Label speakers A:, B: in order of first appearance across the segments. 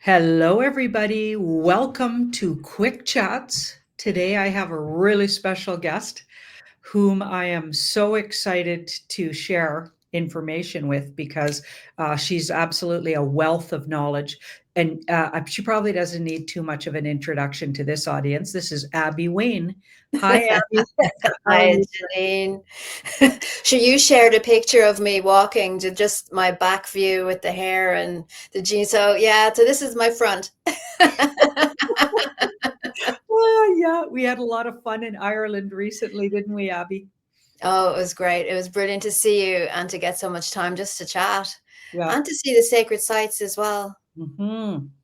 A: Hello, everybody. Welcome to Quick Chats. Today, I have a really special guest whom I am so excited to share information with because she's absolutely a wealth of knowledge. And she probably doesn't need too much of an introduction to this audience. This is Abby Wayne. Hi, Abby. How are
B: Hi,
A: you?
B: Janine. So you shared a picture of me walking to just my back view with the hair and the jeans. So yeah, so this is my front.
A: Oh, yeah, we had a lot of fun in Ireland recently, didn't we, Abby?
B: Oh, it was great. It was brilliant to see you and to get so much time just to chat
A: Yeah.
B: and to see the sacred sites as well.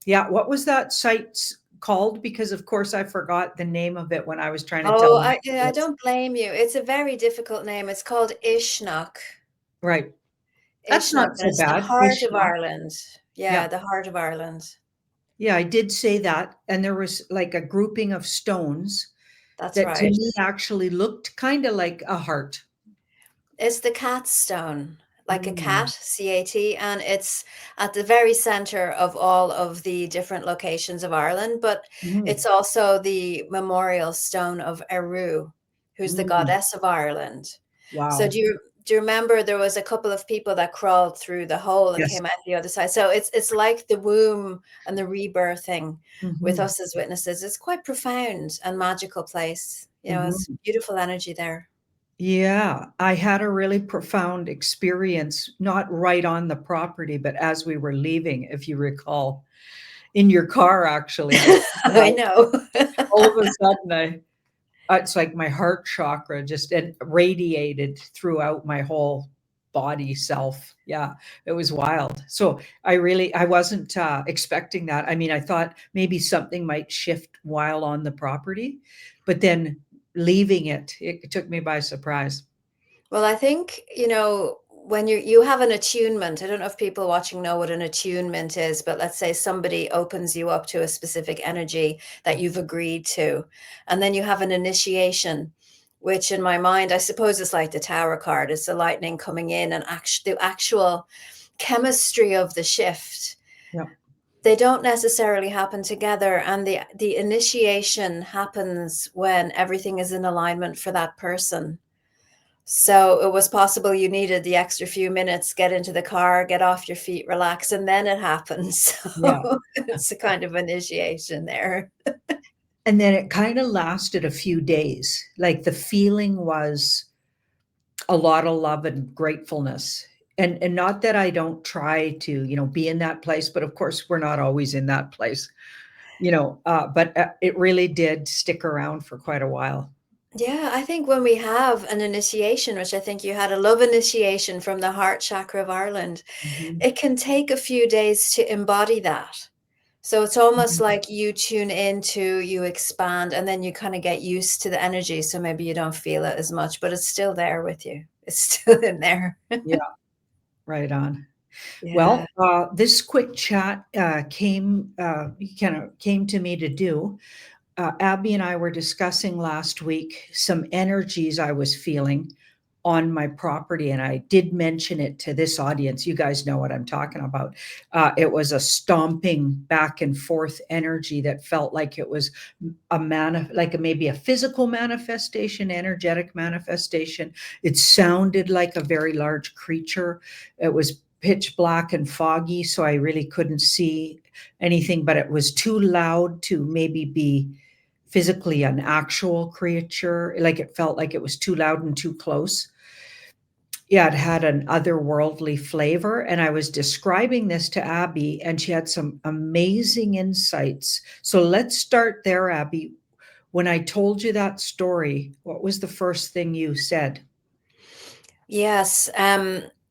A: Yeah, what was that site called? Because of course I forgot the name of it when I was trying to tell
B: Oh,
A: you.
B: I don't blame you. It's a very difficult name. It's called Ishnock.
A: Right. That's
B: Ishnock,
A: not
B: and
A: so
B: it's the
A: bad.
B: heart of
A: Ishna.
B: Ireland.
A: Yeah.
B: Yeah, the heart of Ireland.
A: Yeah, I did say that. And there was like a grouping of stones
B: That's
A: that to
B: right.
A: me actually looked kind of like a heart.
B: It's the cat stone, like a cat,
A: Mm,
B: CAT, and it's at the very center of all of the different locations of Ireland, but
A: mm,
B: it's also the memorial stone of Eru, who's the
A: mm.
B: goddess of Ireland. So
A: Wow.
B: do you remember there was a couple of people that crawled through the hole and
A: Yes.
B: came out the other side? So it's like the womb and the rebirthing with
A: Hmm.
B: us as witnesses. It's quite profound and magical place. It's
A: Hmm.
B: beautiful energy there.
A: Yeah, I had a really profound experience, not right on the property, but as we were leaving, if you recall, in your car, actually, just
B: I know.
A: all of a sudden, it's like my heart chakra just it radiated throughout my whole body self. Yeah, it was wild. So I wasn't expecting that. I mean, I thought maybe something might shift while on the property, but then leaving it took me by surprise.
B: Well, I think, when you have an attunement, I don't know if people watching know what an attunement is, but let's say somebody opens you up to a specific energy that you've agreed to, and then you have an initiation, which in my mind, I suppose is like the Tower card. It's the lightning coming in and the actual chemistry of the shift.
A: Yeah.
B: They don't necessarily happen together, and the initiation happens when everything is in alignment for that person. So it was possible you needed the extra few minutes, get into the car, get off your feet, relax, and then it happens.
A: Yeah.
B: So it's a kind of initiation there.
A: And then it kind of lasted a few days. Like the feeling was a lot of love and gratefulness. And not that I don't try to, be in that place, but of course we're not always in that place, but it really did stick around for quite a while.
B: Yeah, I think when we have an initiation, which I think you had a love initiation from the heart chakra of Ireland,
A: Mhm.
B: it can take a few days to embody that. So it's almost
A: Mhm.
B: like you tune into, you expand, and then you kind of get used to the energy. So maybe you don't feel it as much, but it's still there with you. It's still in there.
A: Yeah, right on.
B: Yeah.
A: Well, this quick chat kind of came to me to do. Abby and I were discussing last week some energies I was feeling on my property, and I did mention it to this audience. You guys know what I'm talking about. It was a stomping back and forth energy that felt like it was maybe a physical manifestation, energetic manifestation. It sounded like a very large creature. It was pitch black and foggy, so I really couldn't see anything, but it was too loud to maybe be physically an actual creature. Like it felt like it was too loud and too close. Yeah, it had an otherworldly flavor. And I was describing this to Abby, and she had some amazing insights. So let's start there, Abby. When I told you that story, what was the first thing you said?
B: Yes,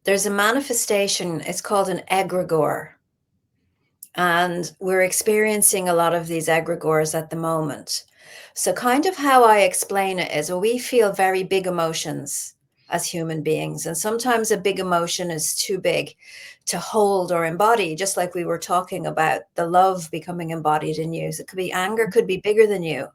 B: there's a manifestation. It's called an egregore, and we're experiencing a lot of these egregores at the moment. So, kind of how I explain it is, well, we feel very big emotions as human beings, and sometimes a big emotion is too big to hold or embody. Just like we were talking about the love becoming embodied in you, so it could be anger, could be bigger than you.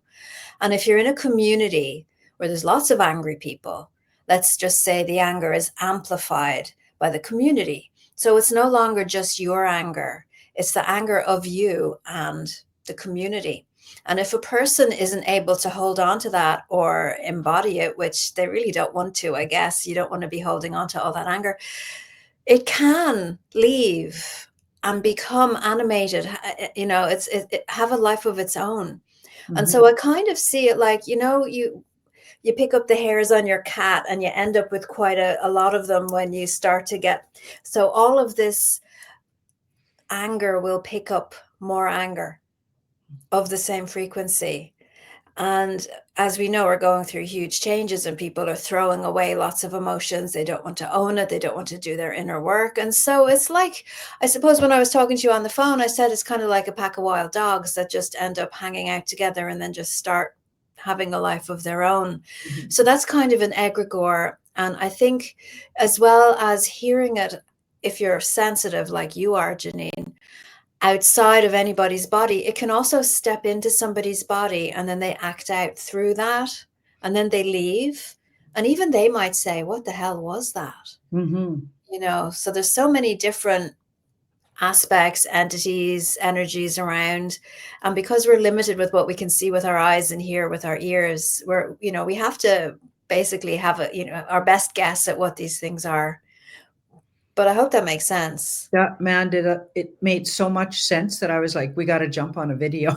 B: And if you're in a community where there's lots of angry people, let's just say the anger is amplified by the community. So it's no longer just your anger, It's the anger of you and the community. And if a person isn't able to hold on to that or embody it, which they really don't want to, I guess, you don't want to be holding on to all that anger, it can leave and become animated. It have a life of its own. And
A: Mhm.
B: so I kind of see it like, you pick up the hairs on your cat and you end up with quite a lot of them when you start to get, so all of this anger will pick up more anger of the same frequency. And as we know, we're going through huge changes and people are throwing away lots of emotions. They don't want to own it. They don't want to do their inner work. And so it's like, I suppose when I was talking to you on the phone, I said it's kind of like a pack of wild dogs that just end up hanging out together and then just start having a life of their own.
A: Mhm.
B: So that's kind of an egregore. And I think as well as hearing it, if you're sensitive like you are, Janine, outside of anybody's body, it can also step into somebody's body and then they act out through that and then they leave. And even they might say, what the hell was that?
A: Mhm.
B: So there's so many different aspects, entities, energies around. And because we're limited with what we can see with our eyes and hear with our ears, we have to basically have our best guess at what these things are. But I hope that makes sense.
A: That man it made so much sense that I was like, "We gotta jump on a video."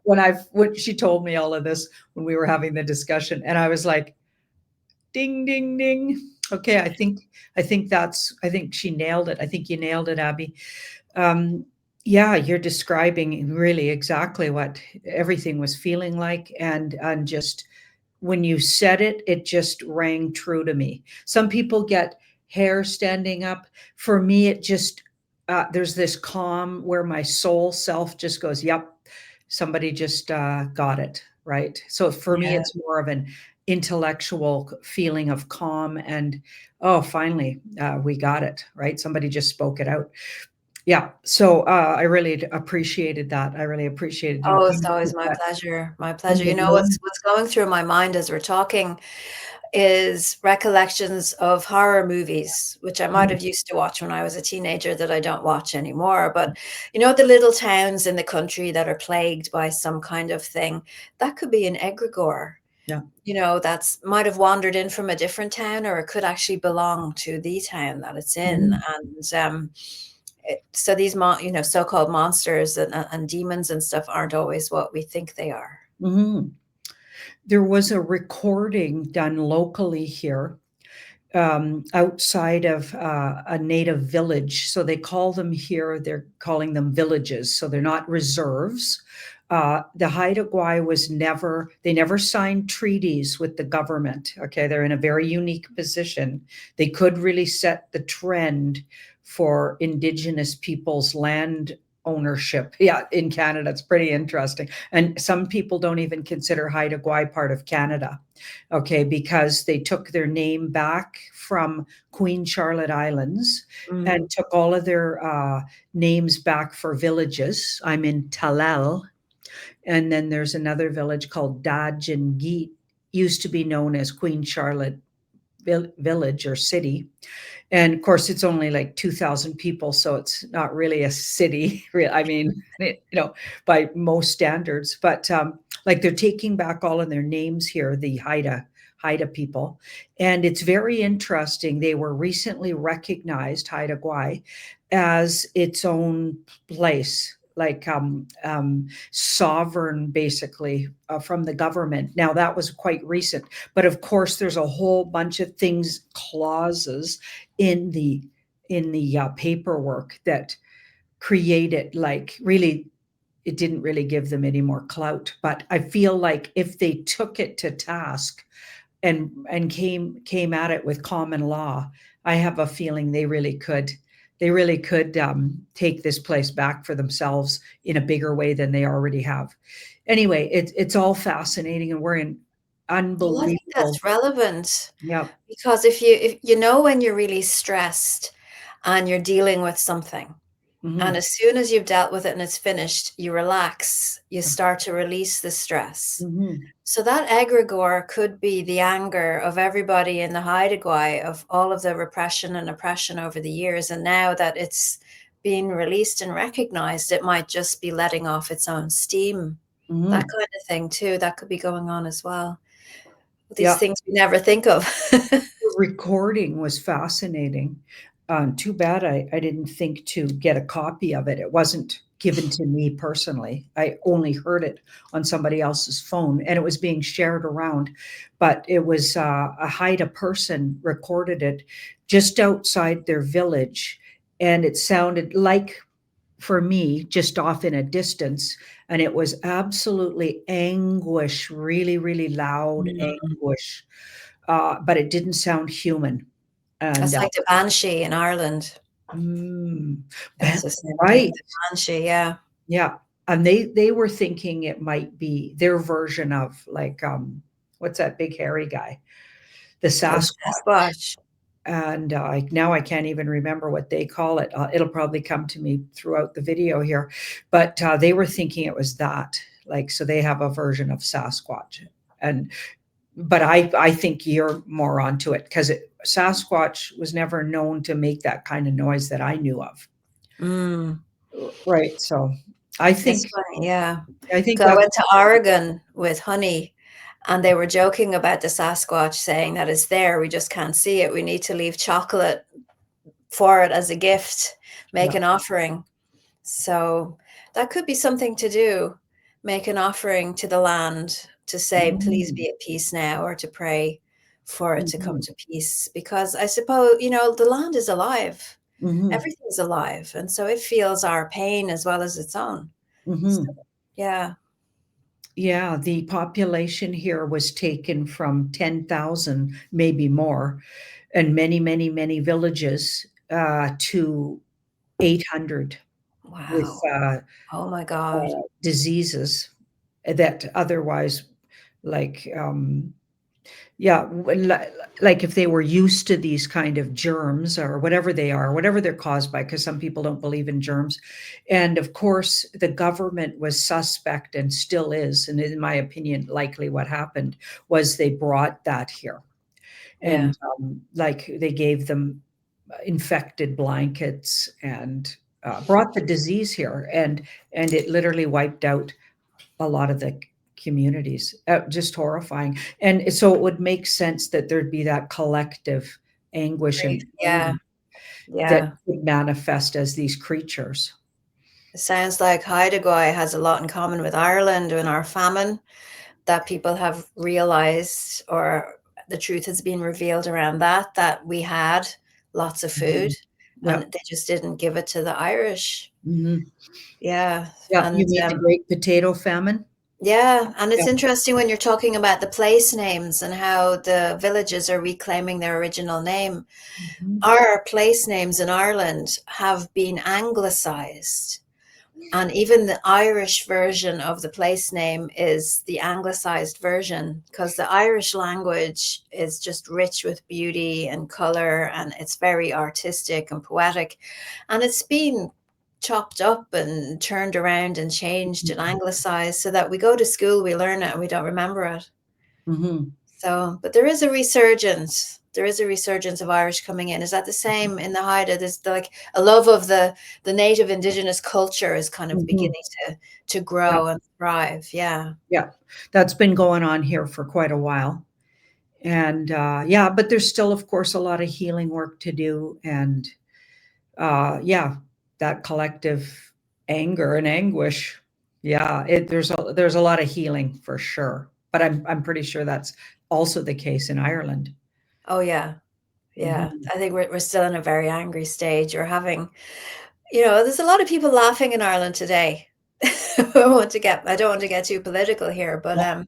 A: When she told me all of this when we were having the discussion, and I was like, "Ding, ding, ding." Okay, I think she nailed it. I think you nailed it, Abby. Um, yeah, you're describing really exactly what everything was feeling like, and just when you said it, it just rang true to me. Some people get hair standing up. For me, it just there's this calm where my soul self just goes, "Yep, somebody just got it right." So for me,
B: Yeah.
A: it's more of an intellectual feeling of calm and oh, finally, we got it right. Somebody just spoke it out. Yeah. So I really appreciated that. I really appreciated you
B: Oh, it's
A: came up
B: always
A: with
B: my
A: that.
B: pleasure. My
A: And
B: pleasure.
A: the
B: What's going through my mind as we're talking is recollections of horror movies, which I might
A: Mm,
B: have used to watch when I was a teenager that I don't watch anymore. But the little towns in the country that are plagued by some kind of thing, that could be an egregore.
A: yeah.
B: That's might have wandered in from a different town, or it could actually belong to the town that it's in.
A: Mhm.
B: And so these so-called monsters and demons and stuff aren't always what we think they are.
A: Mhm. There was a recording done locally here, outside of a native village. So they call them here, they're calling them villages. So they're not reserves. The Haida Gwaii they never signed treaties with the government. Okay. They're in a very unique position. They could really set the trend for Indigenous people's land ownership. Yeah, in Canada. It's pretty interesting. And some people don't even consider Haida Gwaii part of Canada. Okay, because they took their name back from Queen Charlotte Islands
B: Mm.
A: and took all of their names back for villages. I'm in Talel, and then there's another village called Dajangit, used to be known as Queen Charlotte Village or City. And of course, it's only like 2,000 people, so it's not really a city. I mean, by most standards. But like they're taking back all of their names here, the Haida people, and it's very interesting. They were recently recognized, Haida Gwaii, as its own place, like sovereign, basically, from the government. Now that was quite recent, but of course, there's a whole bunch of things, clauses in the paperwork that created like really it didn't really give them any more clout. But I feel like if they took it to task and came at it with common law, I have a feeling they really could take this place back for themselves in a bigger way than they already have. Anyway, it's all fascinating, and we're in
B: Well, I think
A: unbelievable.
B: that's relevant
A: Yeah.
B: because if when you're really stressed and you're dealing with something, and
A: Hmm.
B: as soon as you've dealt with it and it's finished, you relax, you start to release the stress.
A: Hmm.
B: So that egregore could be the anger of everybody in the Haida Gwaii of all of the repression and oppression over the years. And now that it's being released and recognized. It might just be letting off its own steam. That
A: Mhm.
B: kind of thing too. That could be going on as well. These
A: Yeah.
B: things we never think of.
A: The recording was fascinating. Too bad I didn't think to get a copy of it. It wasn't given to me personally. I only heard it on somebody else's phone, and it was being shared around. But it was a Haida person recorded it just outside their village, and it sounded like, for me, just off in a distance, and it was absolutely anguish, really, really loud
B: Mm.
A: anguish, but it didn't sound human. And
B: It's like the banshee in Ireland.
A: mm,
B: It's
A: ban-
B: the same thing,
A: right,
B: the banshee, yeah.
A: yeah, and they were thinking it might be their version of like what's that big hairy guy, the
B: Oh, the
A: Sasquatch.
B: Sasquatch.
A: And now I can't even remember what they call it. It'll probably come to me throughout the video here, but they were thinking it was that. Like, so they have a version of Sasquatch, and but I think you're more onto it because Sasquatch was never known to make that kind of noise that I knew of.
B: Mm.
A: Right. So I
B: It's
A: think
B: funny, yeah.
A: I think
B: So I
A: that's
B: went to Oregon with Honey, and they were joking about the Sasquatch, saying that it's there, we just can't see it. We need to leave chocolate for it as a gift, make
A: yeah.
B: an offering. So that could be something to do, make an offering to the land to say, please
A: Mhm.
B: be at peace now, or to pray for it to come
A: Mhm.
B: to peace. Because I suppose, the land is alive.
A: Mhm.
B: Everything's alive. And so it feels our pain as well as its own. So,
A: Mhm.
B: yeah.
A: Yeah, the population here was taken from 10,000, maybe more, and many, many, many villages to 800 with
B: Wow. Oh my God.
A: diseases that otherwise, like, yeah, like if they were used to these kind of germs or whatever they are, whatever they're caused by, because some people don't believe in germs. And of course, the government was suspect and still is. And in my opinion, likely what happened was they brought that here.
B: Yeah.
A: And like they gave them infected blankets and brought the disease here. And it literally wiped out a lot of the communities. Just horrifying. And so it would make sense that there'd be that collective anguish
B: Grief.
A: and
B: Yeah.
A: pain that
B: Yeah.
A: would manifest as these creatures.
B: It sounds like Haida has a lot in common with Ireland and our famine, that people have realized, or the truth has been revealed around that we had lots of food
A: Mhm.
B: and
A: Yeah.
B: they just didn't give it to the Irish.
A: Mhm.
B: Yeah.
A: Yeah.
B: And
A: You mean the Great Potato Famine?
B: yeah, and
A: Yeah.
B: it's interesting when you're talking about the place names and how the villages are reclaiming their original name.
A: Mhm.
B: Our place names in Ireland have been anglicized. And even the Irish version of the place name is the anglicized version, because the Irish language is just rich with beauty and color, and it's very artistic and poetic. And it's been chopped up and turned around and changed and anglicized so that we go to school, we learn it, and we don't remember it.
A: Mhm.
B: So, but there is a resurgence. There is a resurgence of Irish coming in. Is that the same in the Haida? There's like a love of the native indigenous culture is kind of
A: Mhm.
B: beginning to
A: Yeah.
B: grow and thrive. Yeah.
A: Yeah. That's been going on here for quite a while. And yeah, but there's still, of course, a lot of healing work to do. And yeah, that collective anger and anguish. Yeah, there's a lot of healing for sure. But I'm pretty sure that's also the case in Ireland.
B: Oh yeah. Yeah.
A: Mhm.
B: I think we're still in a very angry stage. We're having, there's a lot of people laughing in Ireland today. I don't want to get too political here, but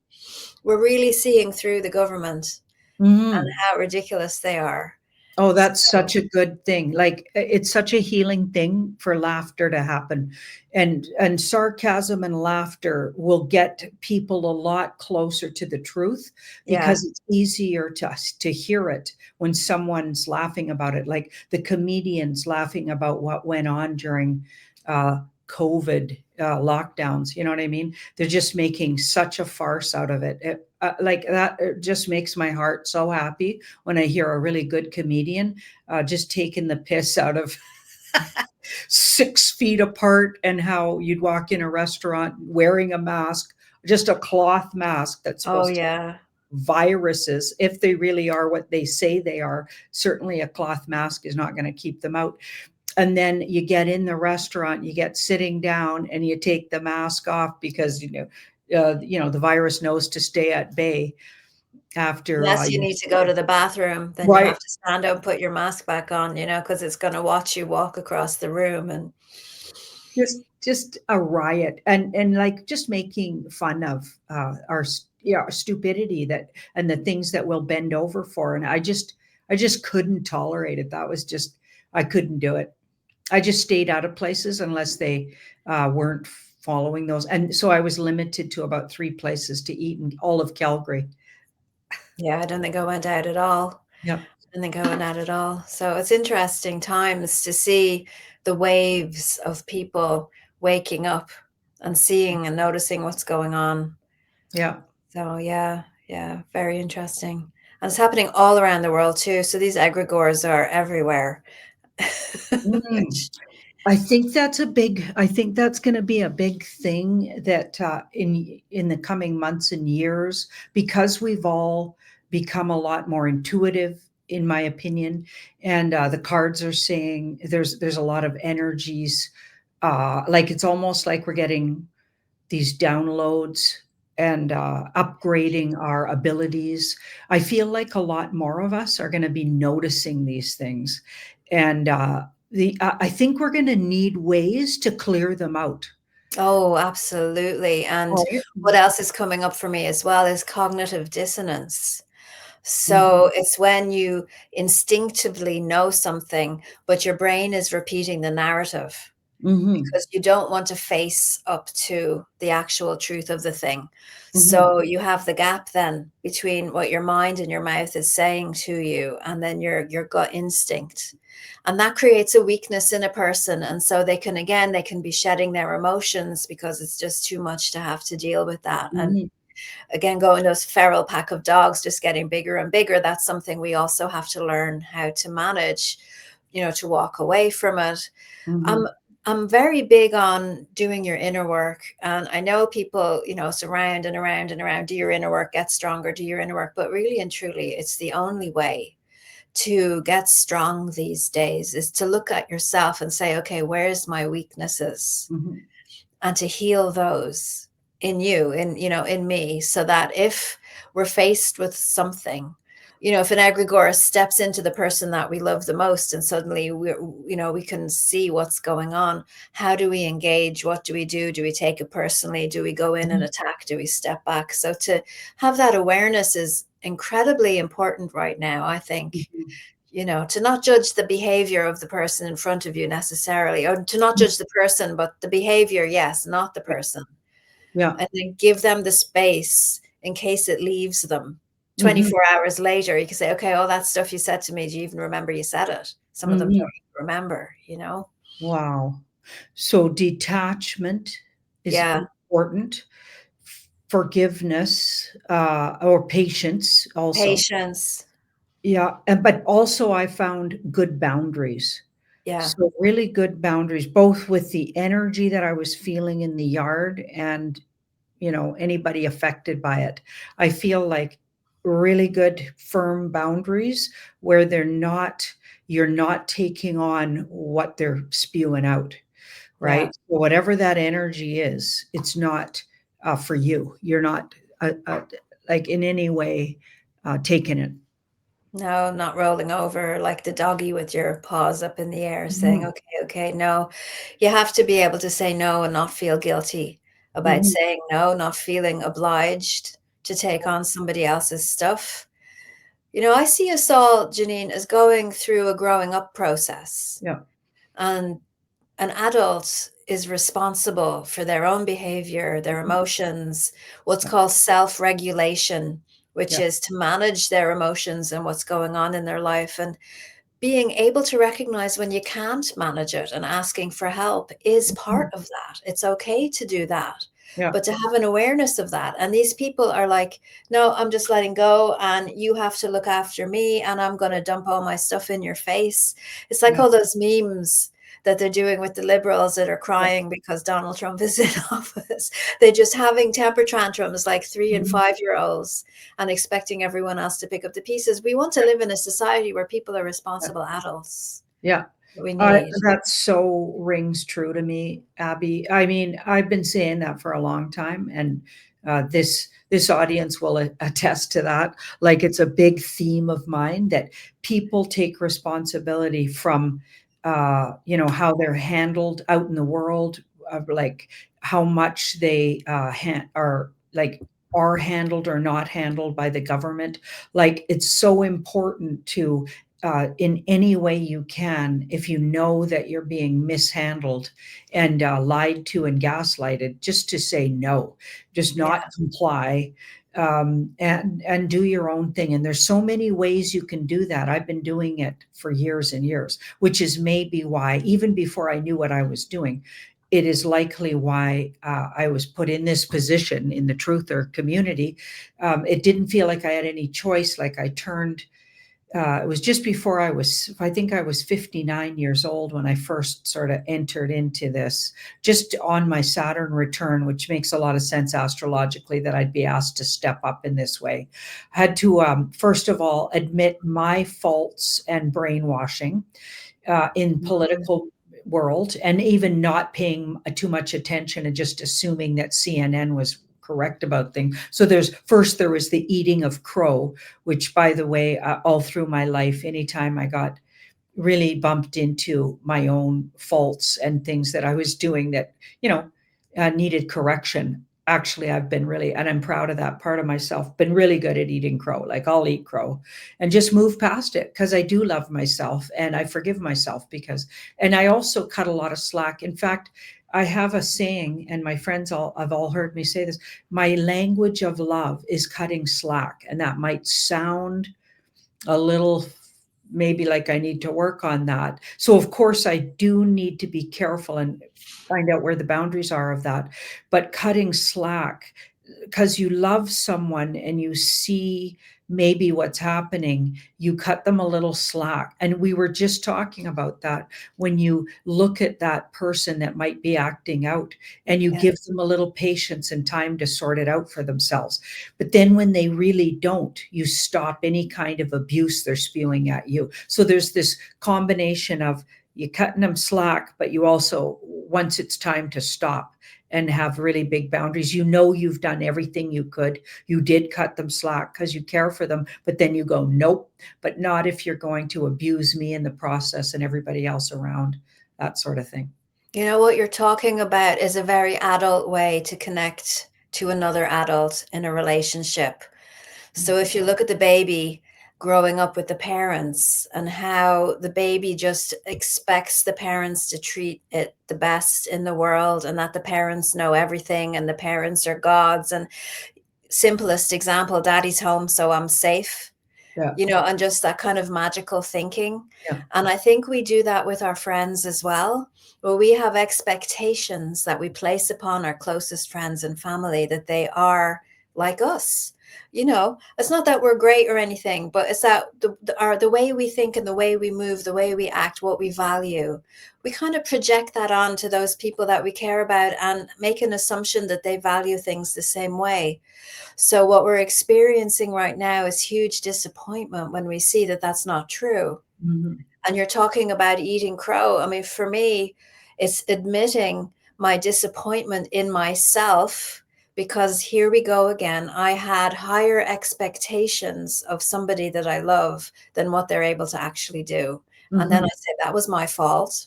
B: we're really seeing through the government and
A: Mhm.
B: how ridiculous they are.
A: Oh, that's
B: So
A: such a good thing. Like it's such a healing thing for laughter to happen. And sarcasm and laughter will get people a lot closer to the truth
B: yeah.
A: because it's easier to hear it when someone's laughing about it. Like the comedians laughing about what went on during uh COVID lockdowns, you know what I mean? They're just making such a farce out of it. Like that, it just makes my heart so happy when I hear a really good comedian just taking the piss out of 6 feet apart, and how you'd walk in a restaurant wearing a mask, just a cloth mask that's
B: Oh,
A: supposed to
B: yeah.
A: viruses, if they really are what they say they are. Certainly a cloth mask is not going to keep them out. And then you get in the restaurant, you get sitting down, and you take the mask off because the virus knows to stay at bay after
B: Unless you
A: you.
B: need to go to the bathroom, then you
A: Right.
B: have to stand up, put your mask back on, because it's gonna watch you walk across the room and
A: Just a riot, and like just making fun of our stupidity, that and the things that we'll bend over for. And I just couldn't tolerate it. That was just, I couldn't do it. I just stayed out of places unless they weren't following those. And so I was limited to about 3 places to eat in all of Calgary.
B: yeah, I don't think I went out at all.
A: Yep.
B: I don't think I went out at all. So it's interesting times to see the waves of people waking up and seeing and noticing what's going on.
A: Yeah.
B: So yeah, yeah, very interesting. And it's happening all around the world too. So these egregores are everywhere.
A: Mm.
B: Which,
A: I think that's going to be a big thing that in the coming months and years, because we've all become a lot more intuitive, in my opinion. And the cards are saying there's a lot of energies. Like it's almost like we're getting these downloads and upgrading our abilities. I feel like a lot more of us are going to be noticing these things, and I think we're going to need ways to clear them out.
B: oh, absolutely. And
A: Right.
B: what else is coming up for me as well is cognitive dissonance.
A: Mhm.
B: So it's when you instinctively know something, but your brain is repeating the narrative
A: Mhm.
B: because you don't want to face up to the actual truth of the thing.
A: Mhm.
B: So you have the gap then between what your mind and your mouth is saying to you and then your gut instinct. And that creates a weakness in a person. And so they can be shedding their emotions because it's just too much to have to deal with that. And
A: Mhm.
B: again, going those feral pack of dogs just getting bigger and bigger, that's something we also have to learn how to manage, to walk away from it. I'm
A: Mhm.
B: I'm very big on doing your inner work. And I know people, surround and around and around, do your inner work, get stronger, do your inner work. But really and truly, it's the only way to get strong these days is to look at yourself and say, okay, where's my weaknesses?
A: Mhm.
B: And to heal those in you, in me, so that if we're faced with something, if an egregore steps into the person that we love the most and suddenly we can see what's going on, how do we engage? What do we do? Do we take it personally? Do we go in and
A: Mhm.
B: attack? Do we step back? So to have that awareness is incredibly important right now, I think.
A: Mhm.
B: To not judge the behavior of the person in front of you necessarily, or to not
A: Mhm.
B: judge the person, but the behavior, yes, not the
A: Yeah.
B: person.
A: Yeah.
B: And then give them the space in case it leaves them.
A: Mhm.
B: 24 hours later, you can say, okay, all that stuff you said to me, do you even remember you said it? Some of them
A: Mhm.
B: don't even remember.
A: Wow. So detachment is
B: Yeah.
A: important. Forgiveness, or patience also.
B: Patience.
A: Yeah, and but also I found good boundaries.
B: Yeah.
A: So really good boundaries, both with the energy that I was feeling in the yard and, anybody affected by it. I feel like really good firm boundaries where you're not taking on what they're spewing out,
B: Yeah.
A: right? So whatever that energy is, it's not for you. You're not like in any way taking it.
B: No, not rolling over like the doggy with your paws up in the air saying,
A: Mhm.
B: okay, okay, no. You have to be able to say no and not feel guilty about
A: Mhm.
B: saying no, not feeling obliged to take on somebody else's stuff. I see us all, Janine, as going through a growing up process.
A: Yeah.
B: And an adult is responsible for their own behavior, their
A: Mhm.
B: emotions, what's
A: Yeah.
B: called self regulation, which
A: Yeah.
B: is to manage their emotions and what's going on in their life. And being able to recognize when you can't manage it and asking for help is
A: Mhm.
B: part of that. It's okay to do that.
A: Yeah.
B: But to have an awareness of that. And these people are like, no, I'm just letting go. And you have to look after me. And I'm going to dump all my stuff in your face. It's like
A: Yeah.
B: all those memes that they're doing with the liberals that are crying because Donald Trump is in office. They're just having temper tantrums like 3 and
A: Mhm.
B: 5-year-olds and expecting everyone else to pick up the pieces. We want to live in a society where people are responsible adults.
A: Yeah.
B: We need.
A: That so rings true to me, Abby. I mean, I've been saying that for a long time, and this audience will attest to that. Like, it's a big theme of mine that people take responsibility from, how they're handled out in the world, like how much they are like are handled or not handled by the government. Like, it's so important to in any way you can, if you know that you're being mishandled and lied to and gaslighted, just to say no, just
B: Yeah.
A: not comply, and do your own thing. And there's so many ways you can do that. I've been doing it for years and years, which is maybe why, even before I knew what I was doing, it is likely why I was put in this position in the truther community. It didn't feel like I had any choice. Like, I turned it was just before I think I was 59 years old when I first sort of entered into this, just on my Saturn return, which makes a lot of sense astrologically that I'd be asked to step up in this way. I had to, first of all, admit my faults and brainwashing in political world, and even not paying too much attention and just assuming that CNN was correct about things. So there was the eating of crow, which, by the way, all through my life, anytime I got really bumped into my own faults and things that I was doing that, needed correction. Actually, I've been really, and I'm proud of that part of myself, been really good at eating crow. Like, I'll eat crow and just move past it because I do love myself and I forgive myself and I also cut a lot of slack. In fact, I have a saying, and my friends have all heard me say this: my language of love is cutting slack. And that might sound a little, maybe, like I need to work on that. So of course I do need to be careful and find out where the boundaries are of that. But cutting slack, because you love someone and you see maybe what's happening, you cut them a little slack. And we were just talking about that. When you look at that person that might be acting out, and you
B: Yeah.
A: give them a little patience and time to sort it out for themselves. But then when they really don't, you stop any kind of abuse they're spewing at you. So there's this combination of you cutting them slack, but you also, once it's time to stop and have really big boundaries, you've done everything you could. You did cut them slack because you care for them, but then you go, nope, but not if you're going to abuse me in the process and everybody else around, that sort of thing.
B: You know, what you're talking about is a very adult way to connect to another adult in a relationship. So if you look at the baby growing up with the parents and how the baby just expects the parents to treat it the best in the world, and that the parents know everything and the parents are gods, and simplest example, daddy's home, so I'm safe,
A: Yeah.
B: and just that kind of magical thinking.
A: Yeah.
B: And I think we do that with our friends as well, where we have expectations that we place upon our closest friends and family that they are like us. It's not that we're great or anything, but it's that the way we think and the way we move, the way we act, what we value, we kind of project that on to those people that we care about and make an assumption that they value things the same way. So what we're experiencing right now is huge disappointment when we see that that's not true.
A: Mhm.
B: And you're talking about eating crow. I mean, for me, it's admitting my disappointment in myself, because here we go again. I had higher expectations of somebody that I love than what they're able to actually do. And then
A: Mhm.
B: I say that was my fault.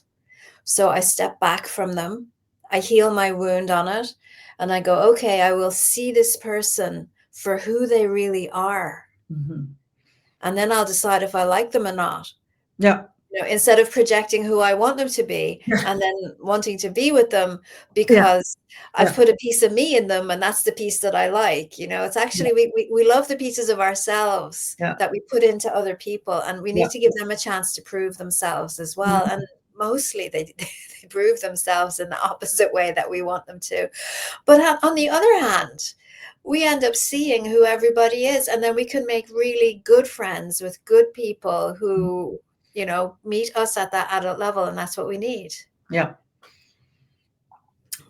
B: So I step back from them. I heal my wound on it. And I go, okay, I will see this person for who they really are.
A: Mhm.
B: And then I'll decide if I like them or not.
A: Yeah.
B: Instead of projecting who I want them to be and then wanting to be with them
A: Yeah.
B: because I've
A: Yeah.
B: put a piece of me in them and that's the piece that I like. It's
A: Yeah.
B: actually, we love the pieces of ourselves
A: Yeah.
B: that we put into other people, and we
A: Yeah.
B: need to give them a chance to prove themselves as well.
A: Mhm.
B: And mostly they prove themselves in the opposite way that we want them to. But on the other hand, we end up seeing who everybody is, and then we can make really good friends with good people who meet us at that adult level, and that's what we need.
A: Yeah.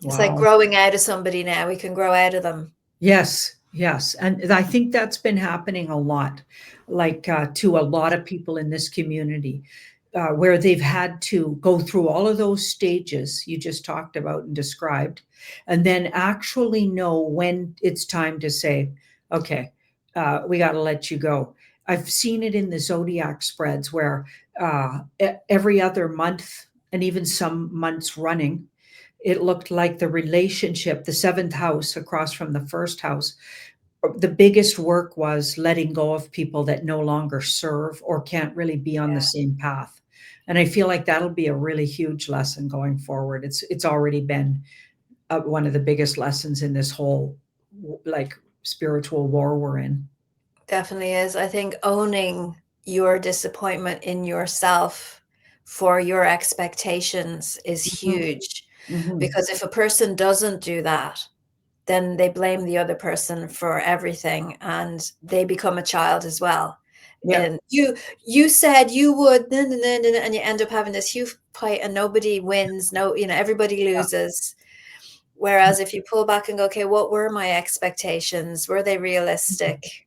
B: It's like
A: Wow.
B: growing out of somebody now. We can grow out of them.
A: Yes, yes. And I think that's been happening a lot, like to a lot of people in this community, where they've had to go through all of those stages you just talked about and described, and then actually know when it's time to say, okay, we got to let you go. I've seen it in the zodiac spreads where every other month, and even some months running, it looked like the relationship, the seventh house across from the first house, the biggest work was letting go of people that no longer serve or can't really be on the
B: Yeah,
A: same path. And I feel like that'll be a really huge lesson going forward. It's already been one of the biggest lessons in this whole like spiritual war we're in.
B: definitely is. I think owning your disappointment in yourself for your expectations is
A: Mhm,
B: huge.
A: mhm.
B: Because if a person doesn't do that, then they blame the other person for everything and they become a child as well.
A: Yeah,
B: And you said you would, and you end up having this huge fight and nobody wins. No, everybody
A: yeah,
B: loses. Whereas if you pull back and go, okay, what were my expectations? Were they realistic?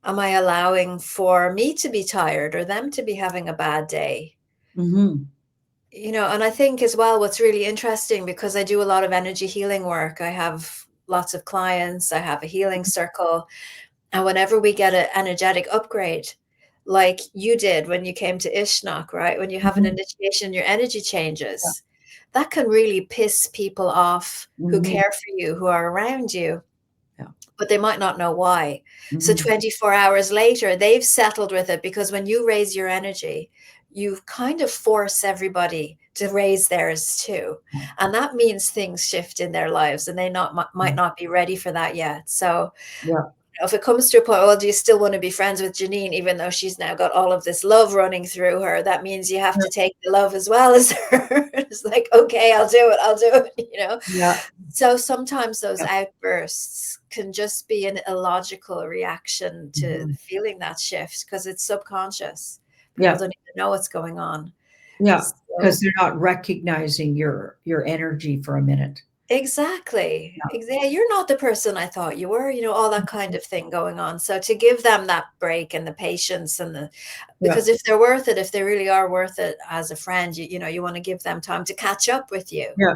B: Am I allowing for me to be tired or them to be having a bad day?
A: mhm.
B: And I think as well, what's really interesting, because I do a lot of energy healing work, I have lots of clients, I have a healing circle. And whenever we get an energetic upgrade, like you did when you came to Ishnok, right? When you have an
A: Mhm.
B: initiation, your energy
A: Yeah,
B: changes. That can really piss people off who
A: mhm.
B: care for you, who are around you,
A: Yeah,
B: but they might not know why. So
A: mhm.
B: 24 hours later, they've settled with it, because when you raise your energy, you kind of force everybody to raise theirs too. And that means things shift in their lives and they might not be ready for that yet. So
A: Yeah,
B: if it comes to a point, well, do you still want to be friends with Janine, even though she's now got all of this love running through her? That means you have
A: yeah,
B: to take the love as well as her. It's like, okay, I'll do it. I'll do it.
A: yeah,
B: So sometimes those
A: yeah.
B: outbursts can just be an illogical reaction to
A: Mhm.
B: feeling that shift, because it's subconscious. People
A: Yeah.
B: don't even know what's going on.
A: Yeah, because 'cause
B: So
A: they're not recognizing your energy for a minute.
B: exactly.
A: Yeah.
B: Exactly. You're not the person I thought you were, all that kind of thing going on. So to give them that break and the patience
A: Yeah,
B: because if they're worth it, if they really are worth it as a friend, you want to give them time to catch up with you.
A: yeah,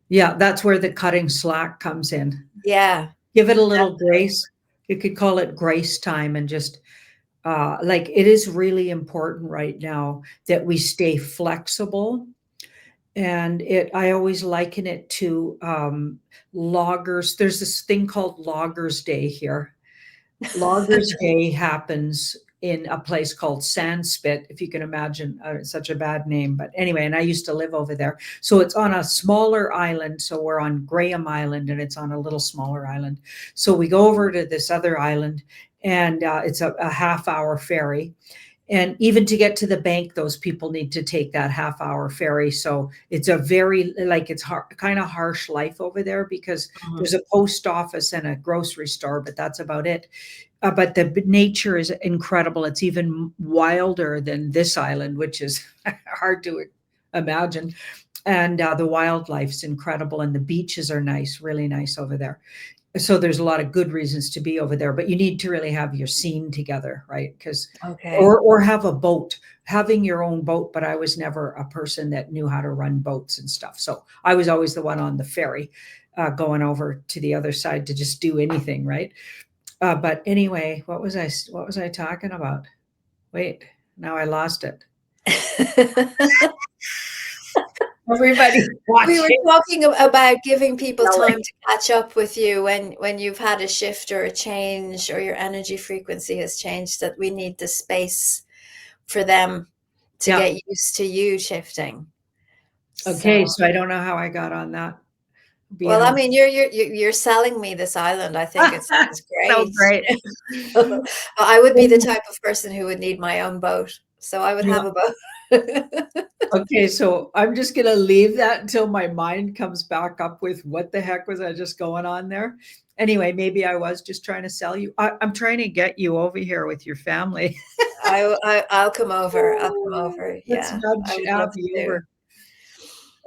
A: yeah, that's where the cutting slack comes in.
B: Yeah.
A: Give it a little grace. You could call it grace time and just, like, it is really important right now that we stay flexible, and I always liken it to, loggers. There's this thing called Loggers Day here. Loggers Day happens in a place called Sandspit, if you can imagine, such a bad name. But anyway, and I used to live over there. So it's on a smaller island. So we're on Graham Island and it's on a little smaller island. So we go over to this other island and it's a half-hour ferry. And even to get to the bank, those people need to take that half-hour ferry. So it's a very, like, it's kind of harsh life over there because
B: Mhm.
A: there's a post office and a grocery store, but that's about it. But the nature is incredible. It's even wilder than this island, which is hard to imagine. And the wildlife's incredible, and the beaches are nice, really nice over there. So there's a lot of good reasons to be over there, but you need to really have your scene together, right? Because
B: Okay.
A: or have a boat, having your own boat. But I was never a person that knew how to run boats and stuff, so I was always the one on the ferry, going over to the other side to just do anything, right? But anyway, what was I talking about? Wait, now I lost it. Everybody
B: We were
A: watching.
B: talking about giving people
A: Yelling.
B: time to catch up with you when you've had a shift or a change, or your energy frequency has changed, that we need the space for them to
A: Yeah.
B: get used to you shifting.
A: Okay.
B: So,
A: So I don't know how I got on that. Being
B: well, I
A: over.
B: mean, you're selling me this island. I think it sounds
A: So
B: great.
A: great.
B: I would be the type of person who would need my own boat, so I would
A: Yeah.
B: have a boat.
A: Okay, so I'm just gonna leave that until my mind comes back up with what the heck was I just going on there? Anyway, maybe I was just trying to sell you. I'm trying to get you over here with your family.
B: I'll come over. I'll come over.
A: Let's
B: Yeah, I
A: nudge
B: would love
A: Abby
B: to.
A: over.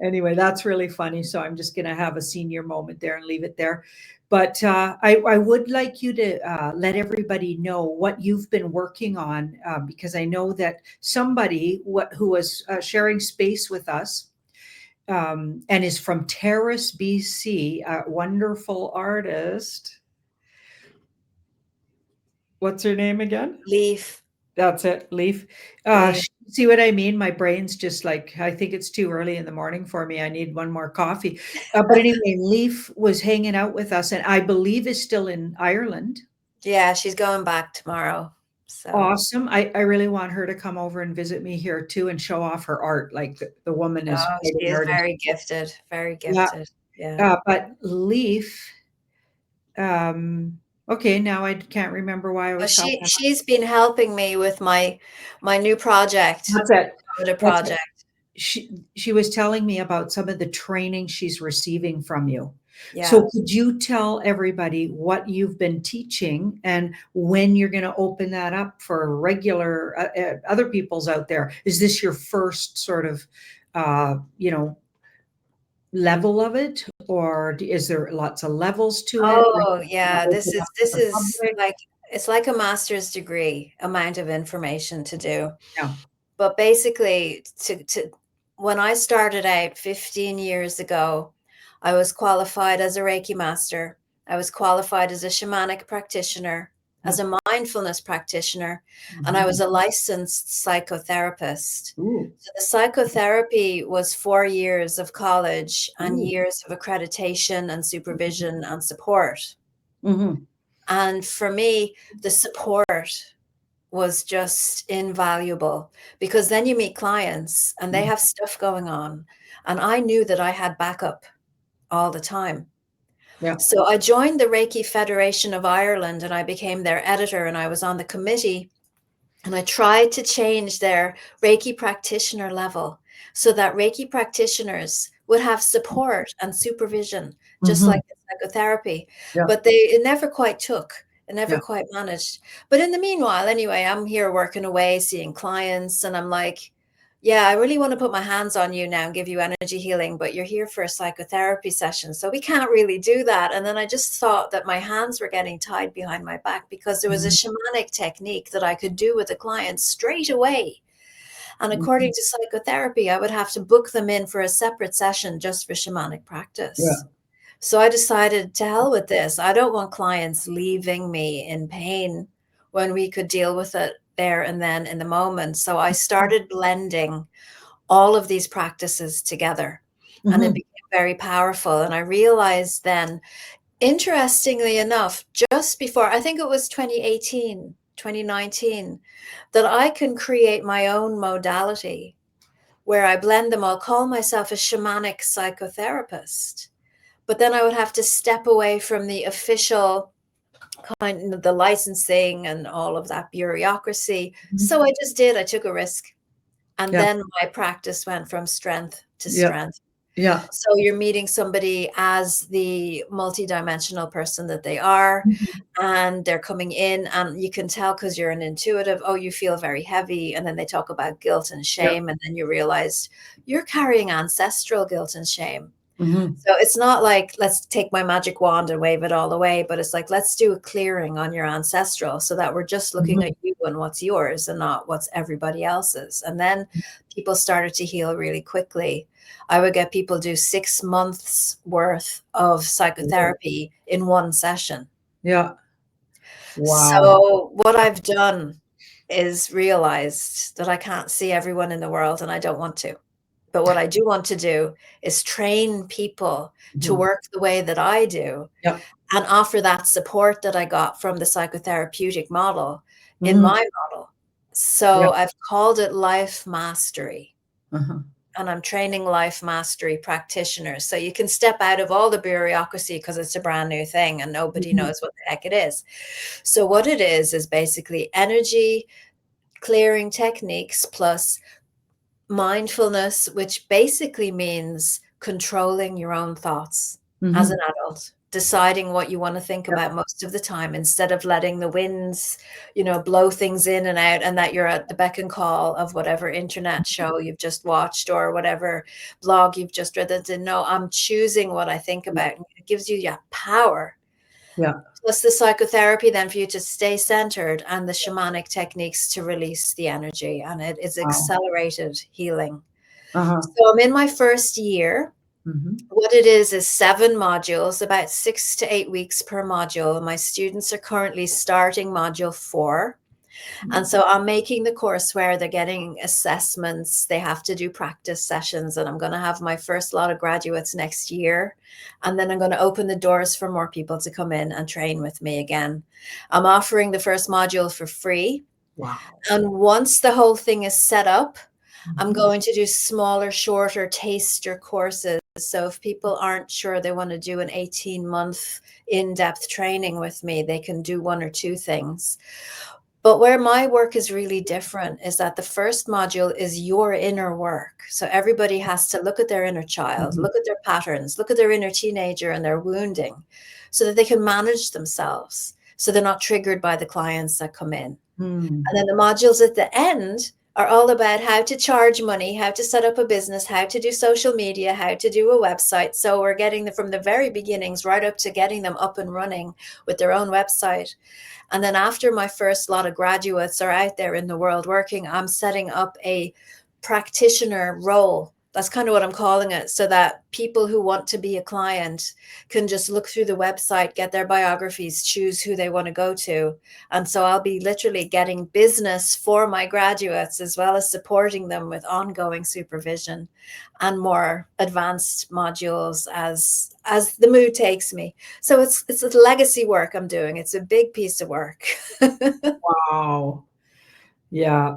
A: Anyway, that's really funny. So I'm just going to have a senior moment there and leave it there. But I would like you to let everybody know what you've been working on, because I know that somebody who was sharing space with us, and is from Terrace, BC, a wonderful artist. What's her name again?
B: Leaf.
A: That's it, Leaf.
B: Leaf.
A: See what I mean? My brain's just like, I think it's too early in the morning for me. I need one more coffee. But anyway, Leaf was hanging out with us, and I believe is still in Ireland.
B: Yeah, she's going back tomorrow. So,
A: Awesome. I really want her to come over and visit me here too and show off her art. Like the woman is
B: oh,
A: quite
B: she
A: an
B: is
A: artist.
B: very gifted, very
A: Yeah.
B: gifted. Yeah.
A: But Leaf, okay, now I can't remember why I
B: Well,
A: was talking about.
B: she's been helping me with my new project,
A: That's it.
B: the
A: That's it.
B: project.
A: She was telling me about some of the training she's receiving from you.
B: Yeah.
A: So could you tell everybody what you've been teaching and when you're going to open that up for regular other people's out there? Is this your first sort of, level of it, or is there lots of levels to it? When
B: Oh,
A: you're gonna
B: yeah.
A: open
B: This is
A: up to
B: this
A: the
B: is
A: public?
B: like it's like a master's degree amount of information to do.
A: Yeah.
B: But basically, to when I started out 15 years ago, I was qualified as a Reiki master. I was qualified as a shamanic practitioner,
A: Yeah.
B: as a mindfulness practitioner, and I
A: Mhm.
B: was a licensed psychotherapist.
A: Ooh.
B: So the psychotherapy was 4 years of college and
A: Ooh.
B: years of accreditation and supervision and support.
A: Mhm.
B: And for me, the support was just invaluable because then you meet clients and they
A: Mhm.
B: have stuff going on. And I knew that I had backup all the time.
A: Yeah.
B: So I joined the Reiki Federation of Ireland and I became their editor and I was on the committee and I tried to change their Reiki practitioner level so that Reiki practitioners would have support and supervision, just
A: Mhm.
B: like the psychotherapy.
A: Yeah.
B: But it never quite took, it never
A: Yeah.
B: quite managed. But in the meanwhile, anyway, I'm here working away, seeing clients, and I'm like, yeah, I really want to put my hands on you now and give you energy healing, but you're here for a psychotherapy session. So we can't really do that. And then I just thought that my hands were getting tied behind my back because there was a
A: Mhm.
B: shamanic technique that I could do with a client straight away. And according
A: Mhm.
B: to psychotherapy, I would have to book them in for a separate session just for shamanic practice.
A: Yeah.
B: So I decided to hell with this. I don't want clients leaving me in pain when we could deal with it there and then in the moment. So I started blending all of these practices together and it
A: Mhm.
B: became very powerful. And I realized then, interestingly enough, just before, I think it was 2018, 2019, that I can create my own modality where I blend them. I'll call myself a shamanic psychotherapist, but then I would have to step away from the official kind of the licensing and all of that bureaucracy. So
A: Mhm.
B: I just did, I took a risk. And
A: Yeah.
B: then my practice went from strength to
A: Yeah.
B: strength.
A: Yeah.
B: So you're meeting somebody as the multidimensional person that they are,
A: Mhm.
B: and they're coming in, and you can tell because you're an intuitive, oh, you feel very heavy. And then they talk about guilt and
A: Yeah.
B: shame. And then you realize you're carrying ancestral guilt and shame.
A: Mhm.
B: So it's not like, let's take my magic wand and wave it all away, but it's like, let's do a clearing on your ancestral so that we're just looking
A: Mhm.
B: at you and what's yours and not what's everybody else's. And then people started to heal really quickly. I would get people do 6 months worth of psychotherapy in one session.
A: Yeah. Wow.
B: So what I've done is realized that I can't see everyone in the world and I don't want to. But what I do want to do is train people to
A: Mhm.
B: work the way that I do
A: Yeah.
B: and offer that support that I got from the psychotherapeutic model in
A: Mhm.
B: my model.
A: Yeah.
B: So I've called it life mastery.
A: Uh-huh.
B: And I'm training life mastery practitioners. So you can step out of all the bureaucracy because it's a brand new thing and nobody
A: Mhm.
B: knows what the heck it is. So what it is basically energy clearing techniques plus mindfulness, which basically means controlling your own thoughts as an
A: Mhm.
B: adult. deciding what you want to think
A: Yeah.
B: about most of the time, instead of letting the winds, blow things in and out, and that you're at the beck and call of whatever internet show you've just watched or whatever blog you've just read. That no, I'm choosing what I think
A: Yeah.
B: about. It gives you power.
A: Yeah.
B: Plus the psychotherapy then for you to stay centered, and the shamanic techniques to release the energy, and it is
A: Wow.
B: accelerated healing.
A: Uh-huh.
B: So I'm in my first year.
A: Mhm.
B: What it is 7 modules, about 6 to 8 weeks per module. My students are currently starting module 4. And so I'm making the course where they're getting assessments. They have to do practice sessions, and I'm going to have my first lot of graduates next year. And then I'm going to open the doors for more people to come in and train with me again. I'm offering the first module for free.
A: Wow.
B: And once the whole thing is set up, I'm
A: Mhm.
B: going to do smaller, shorter taster courses. So if people aren't sure they want to do an 18-month in-depth training with me, they can do 1 or 2 things. But where my work is really different is that the first module is your inner work. So everybody has to look at their inner child,
A: Mhm.
B: look at their patterns, look at their inner teenager and their wounding, so that they can manage themselves, so they're not triggered by the clients that come in.
A: Mm.
B: And then the modules at the end are all about how to charge money, how to set up a business, how to do social media, how to do a website. So we're getting them from the very beginnings right up to getting them up and running with their own website. And then after my first lot of graduates are out there in the world working, I'm setting up a practitioner role. That's kind of what I'm calling it, so that people who want to be a client can just look through the website, get their biographies, choose who they want to go to. And so I'll be literally getting business for my graduates, as well as supporting them with ongoing supervision and more advanced modules as the mood takes me. So it's a legacy work I'm doing. It's a big piece of work.
A: Wow. Yeah.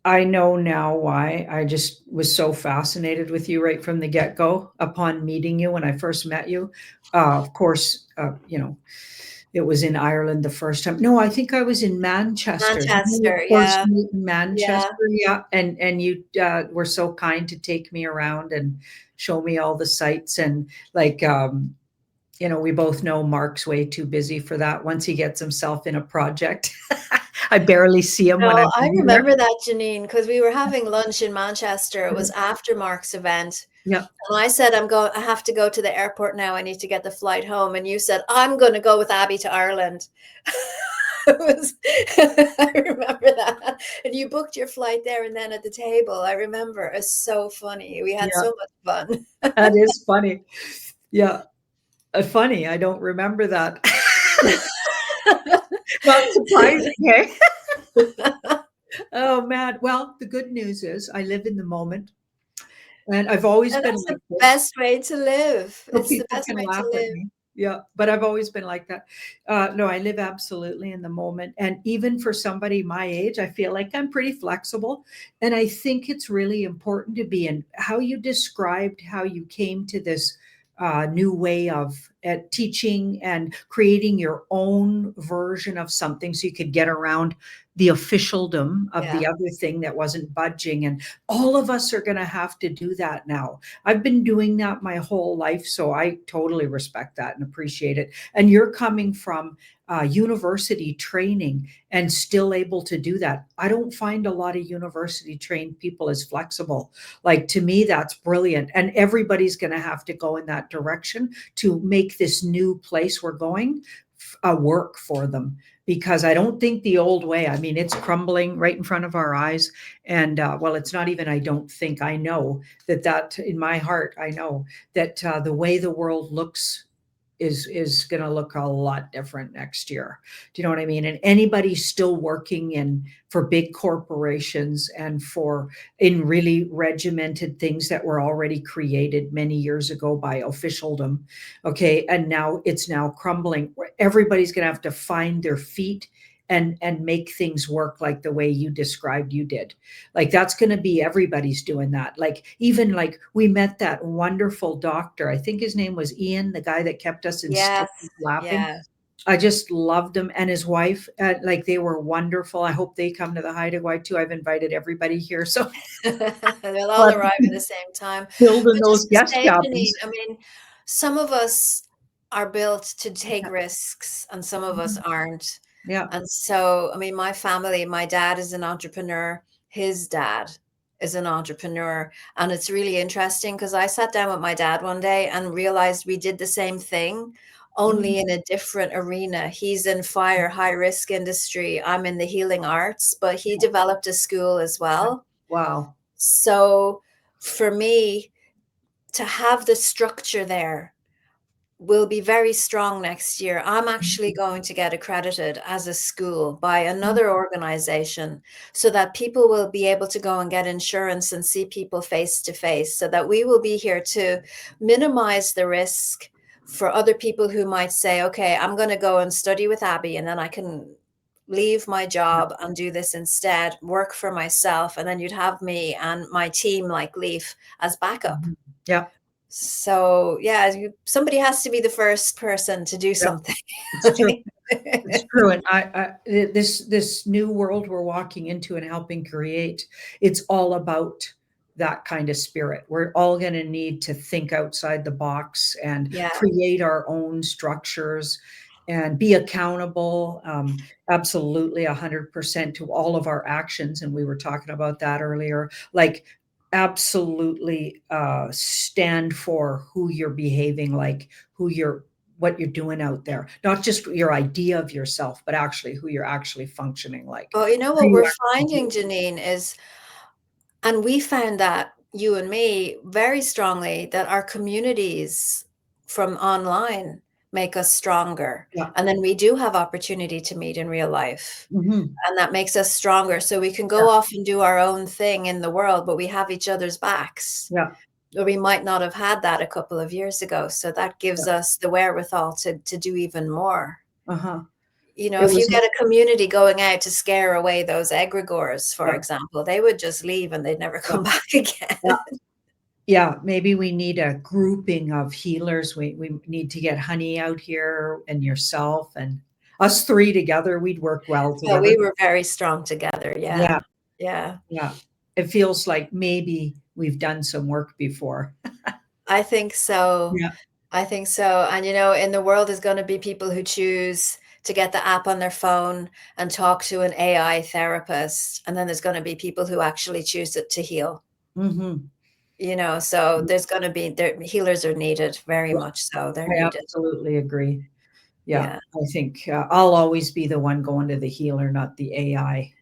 A: I know now why I just was so fascinated with you right from the get-go upon meeting you when I first met you. Of course, it was in Ireland the first time. No, I think I was in Manchester. Didn't we
B: Manchester,
A: first
B: yeah,
A: meet in
B: yeah.
A: Manchester? Yeah. And you were so kind to take me around and show me all the sights and like we both know Mark's way too busy for that once he gets himself in a project. I barely see him when
B: No,
A: I'm
B: I
A: there.
B: remember that, Janine, because we were having lunch in Manchester. It was after Mark's event.
A: Yeah.
B: And I said, I have to go to the airport now. I need to get the flight home. And you said, I'm going to go with Abby to Ireland. I remember that. And you booked your flight there and then at the table. I remember. It's so funny. We had
A: Yeah.
B: so much fun.
A: That is funny. Yeah. Funny. I don't remember that. Not surprising, hey? Oh, man. Well, the good news is I live in the moment, and I've always
B: And
A: been
B: that's the
A: like this.
B: best way to live.
A: So
B: It's the
A: people
B: best
A: can
B: way
A: laugh
B: to
A: at
B: live.
A: me. Yeah, but I've always been like that. No, I live absolutely in the moment. And even for somebody my age, I feel like I'm pretty flexible. And I think it's really important to be. And how you described how you came to this new way of teaching and creating your own version of something so you could get around the officialdom of
B: Yeah.
A: the other thing that wasn't budging. And all of us are going to have to do that now. I've been doing that my whole life, so I totally respect that and appreciate it. And you're coming from university training and still able to do that. I don't find a lot of university trained people as flexible. Like to me, that's brilliant. And everybody's going to have to go in that direction to make this new place we're going a work for them because I don't think the old way, I mean, it's crumbling right in front of our eyes. And well, it's not even, I don't think, I know that in my heart, I know that the way the world looks is going to look a lot different next year. Do you know what I mean? And anybody still working in for big corporations and for in really regimented things that were already created many years ago by officialdom, okay, and now it's now crumbling. Everybody's going to have to find their feet and make things work like the way you described you did. Like that's going to be everybody's doing that. Like even like we met that wonderful doctor. I think his name was Ian, the guy that kept us in
B: Yes.
A: stitches laughing.
B: Yeah.
A: I just loved him and his wife. Like they were wonderful. I hope they come to the Hideaway too. I've invited everybody here, so
B: They'll all
A: but
B: arrive at the same time.
A: building
B: But
A: those
B: just to
A: guest
B: say, Janine,
A: cabins.
B: I mean, some of us are built to take
A: Yeah.
B: risks, and some of us
A: Mhm.
B: aren't.
A: Yeah.
B: And so, I mean, my family, my dad is an entrepreneur, his dad is an entrepreneur. And it's really interesting because I sat down with my dad one day and realized we did the same thing,
A: Mhm.
B: only in a different arena. He's in fire, high risk industry. I'm in the healing arts, but he developed a school as
A: Yeah.
B: well.
A: Wow.
B: So for me, to have the structure there will be very strong next year. I'm actually
A: Mhm.
B: going to get accredited as a school by
A: Mhm.
B: another organization so that people will be able to go and get insurance and see people face to face, so that we will be here to minimize the risk for other people who might say, okay, I'm going to go and study with Abby and then I can leave my
A: Yeah.
B: job and do this instead, work for myself. And then you'd have me and my team like Leaf as backup.
A: Mhm. Yeah.
B: So yeah, somebody has to be the first person to do
A: Yeah.
B: something.
A: It's true. It's true, and this new world we're walking into and helping create, it's all about that kind of spirit. We're all going to need to think outside the box and
B: Yeah.
A: create our own structures and be accountable. Absolutely, 100% to all of our actions, and we were talking about that earlier. Like, absolutely, stand for who you're behaving like, who you're what you're doing out there, not just your idea of yourself, but actually who you're actually functioning like,
B: Well, you know
A: who
B: what
A: you
B: we're
A: actually
B: finding,
A: do.
B: Janine, is, and we found that, you and me, very strongly, that our communities from online make us stronger.
A: Yeah.
B: And then we do have opportunity to meet in real life.
A: Mhm.
B: And that makes us stronger. So we can
A: Yeah.
B: go off and do our own thing in the world, but we have each other's backs.
A: Yeah.
B: Or we might not have had that a couple of years ago. So that
A: Yeah.
B: gives us the wherewithal to do even more.
A: Uh-huh.
B: You know,
A: It
B: if you
A: was
B: get a community going out to scare away those egregores, for
A: yeah.
B: example, they would just leave and they'd never
A: Yeah.
B: come back again.
A: Yeah. Yeah. Maybe we need a grouping of healers. We need to get Honey out here and yourself and us three together. We'd work well
B: So
A: together.
B: we were very strong together.
A: Yeah.
B: Yeah. Yeah.
A: Yeah. It feels like maybe we've done some work before.
B: I think so.
A: Yeah.
B: I think so. And, you know, in the world, is going to be people who choose to get the app on their phone and talk to an AI therapist. And then there's going to be people who actually choose it to heal.
A: Mhm.
B: You know, so there's going to be, there, healers are needed, very
A: Yeah.
B: much so. They're
A: I
B: needed.
A: absolutely agree. Yeah,
B: Yeah.
A: I think, I'll always be the one going to the healer, not the AI.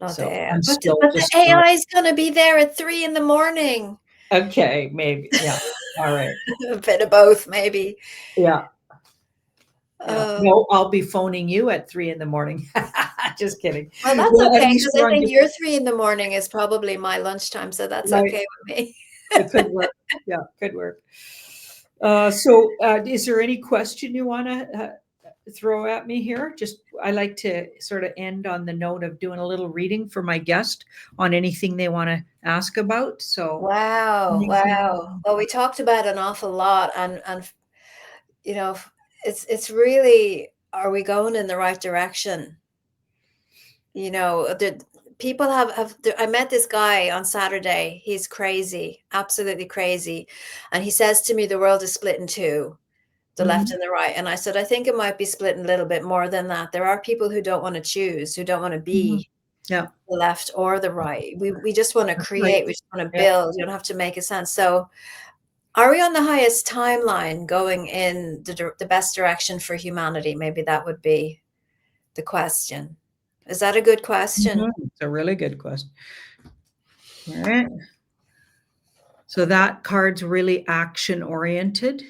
B: Not
A: So,
B: there.
A: I'm
B: But
A: still
B: the
A: just trying.
B: AI is going to be there at 3 in the morning.
A: Okay, maybe, yeah, alright.
B: A bit of both, maybe.
A: Yeah, yeah.
B: Uh,
A: No, I'll be phoning you at 3 in the morning. Just kidding.
B: well, that's
A: Well, at
B: okay
A: least
B: because
A: we're
B: I
A: on
B: think
A: different.
B: your 3 in the morning is probably my lunchtime, so that's
A: Right,
B: okay with me.
A: it could work. Yeah, could work. So, is there any question you wanna, throw at me here? Just I like to sort of end on the note of doing a little reading for my guest on anything they wanna ask about, so
B: Wow,
A: anything.
B: wow. Well, we talked about an awful lot, and you know, it's really, are we going in the right direction? You know, the people I met this guy on Saturday. He's crazy, absolutely crazy. And he says to me, the world is split in two, the left
A: Mhm,
B: and the right. And I said, I think it might be split a little bit more than that. There are people who don't want to choose, who don't want to
A: mhm.
B: be
A: Yeah,
B: the left or the right. We just want to
A: that's right.
B: create, we just want to
A: Yeah.
B: build. You don't have to make a sense. So are we on the highest timeline going in the best direction for humanity? Maybe that would be the question. Is that a good question?
A: Mhm, it's a really good question. Alright. So that card's really action oriented.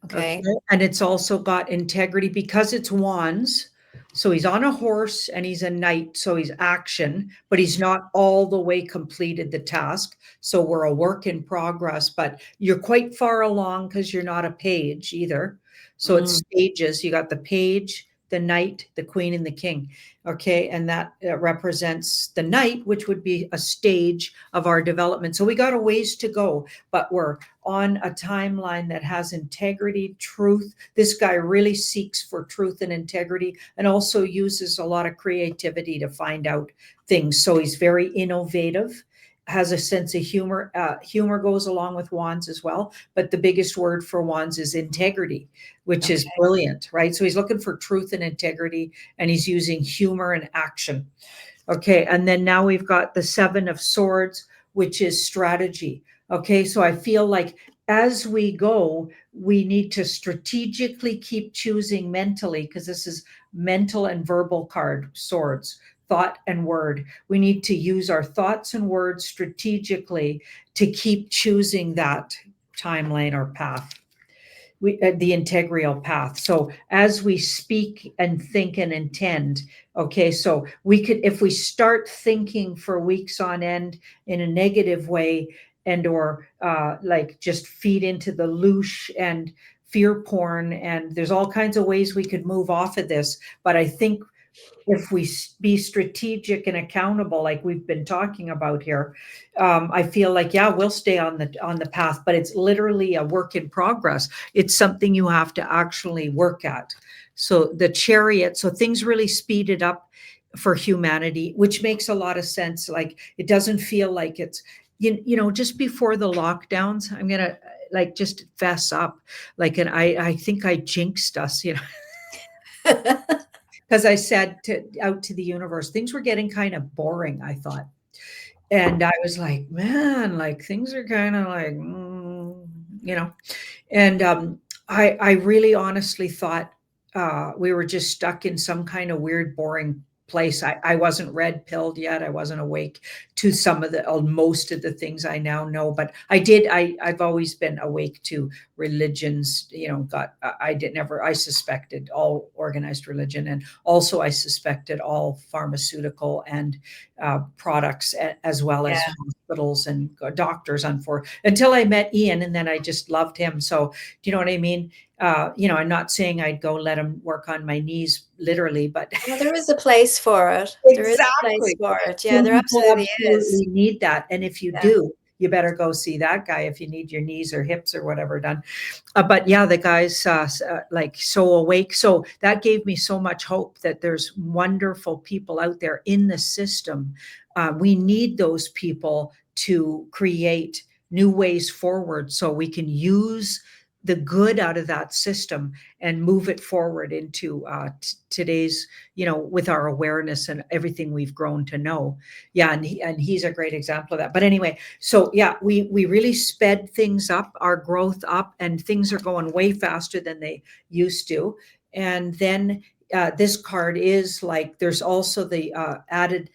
A: Okay,
B: Okay.
A: and it's also got integrity because it's wands. So he's on a horse and he's a knight, so he's action, but he's not all the way completed the task. So we're a work in progress, but you're quite far along because you're not a page either. So it's
B: Mm.
A: stages. You got the page, the knight, the queen, and the king. Okay, and that represents the knight, which would be a stage of our development. So we got a ways to go, but we're on a timeline that has integrity, truth. This guy really seeks for truth and integrity and also uses a lot of creativity to find out things. So he's very innovative. has a sense of humor. Humor goes along with wands as well, but the biggest word for wands is integrity, which is
B: Okay.
A: brilliant, right? So he's looking for truth and integrity, and he's using humor and action. Okay, and then now we've got the Seven of Swords, which is strategy. Okay, so I feel like as we go, we need to strategically keep choosing mentally, because this is mental and verbal card, swords, thought and word. We need to use our thoughts and words strategically to keep choosing that timeline or path, the integral path. So as we speak and think and intend, okay, so we could, if we start thinking for weeks on end in a negative way, and or like just feed into the loosh and fear porn, and there's all kinds of ways we could move off of this. But I think if we be strategic and accountable, like we've been talking about here, I feel like, yeah, we'll stay on the path, but it's literally a work in progress. It's something you have to actually work at. So the Chariot, so things really speeded up for humanity, which makes a lot of sense. Like it doesn't feel like it's, just before the lockdowns, I'm gonna like just fess up, like, and I think I jinxed us, because I said out to the universe, things were getting kind of boring, I thought. And I was like, man, like things are kind of like, you know, and I really honestly thought we were just stuck in some kind of weird, boring place. I wasn't red pilled yet. I wasn't awake to some of the most of the things I now know, but I've always been awake to religions. I did never. I suspected all organized religion, and also I suspected all pharmaceutical and products, as well as
B: Yeah.
A: hospitals and doctors. Until I met Ian, and then I just loved him. So do you know what I mean? I'm not saying I'd go let him work on my knees literally, but
B: Well, there is a place for it. There is a place
A: exactly.
B: for it. Yeah,
A: Some
B: there
A: people
B: absolutely is.
A: absolutely need that. And if you
B: Yeah.
A: do, you better go see that guy if you need your knees or hips or whatever done. But yeah, the guy's like so awake. So that gave me so much hope that there's wonderful people out there in the system. We need those people to create new ways forward so we can use the good out of that system and move it forward into today's, with our awareness and everything we've grown to know. Yeah, and he's a great example of that. But anyway, so yeah, we really sped things up, our growth up, and things are going way faster than they used to. And then this card is like, there's also the added